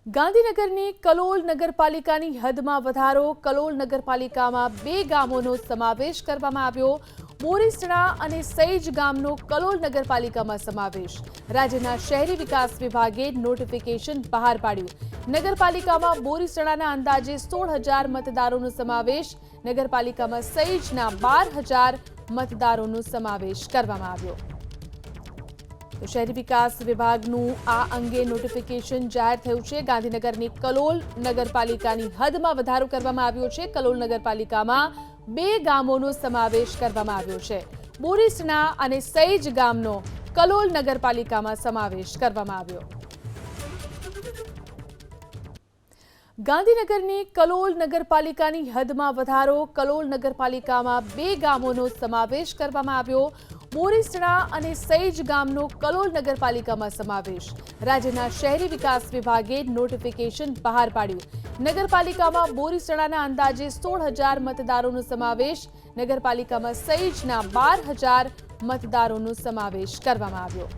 ગાંધીનગરની કલોલ નગરપાલિકાની હદમાં વધારો. કલોલ નગરપાલિકામાં 2 ગામોનો સમાવેશ કરવામાં આવ્યો. બોરીસણા અને સૈજ ગામનો કલોલ નગરપાલિકામાં સમાવેશ. રાજ્યના શહેરી વિકાસ વિભાગે નોટિફિકેશન બહાર પાડ્યું. નગરપાલિકામાં બોરીસણાના અંદાજે 16,000 મતદારોનો સમાવેશ. નગરપાલિકામાં સૈજના 12,000 મતદારોનો સમાવેશ કરવામાં આવ્યો. તો શહેરી વિકાસ વિભાગનું આ અંગે નોટિફિકેશન જાહેર થયું છે. ગાંધીનગરની કલોલ નગરપાલિકાની હદમાં વધારો કરવામાં આવ્યો છે. કલોલ નગરપાલિકામાં 2 ગામોનો સમાવેશ કરવામાં આવ્યો છે. બોરીસણા અને સૈજ ગામનો કલોલ નગરપાલિકામાં સમાવેશ કરવામાં આવ્યો. ગાંધીનગરની કલોલ નગરપાલિકાની હદમાં વધારો. કલોલ નગરપાલિકામાં 2 ગામોનો સમાવેશ કરવામાં આવ્યો. બોરીસણા અને સૈજ ગામનો કલોલ નગરપાલિકામાં સમાવેશ. રાજ્યના શહેરી વિકાસ વિભાગે નોટિફિકેશન બહાર પાડ્યું. નગરપાલિકામાં બોરીસણાના અંદાજે 16,000 મતદારોનો સમાવેશ. નગરપાલિકામાં સૈજના 12,000 મતદારોનો સમાવેશ કરવામાં આવ્યો.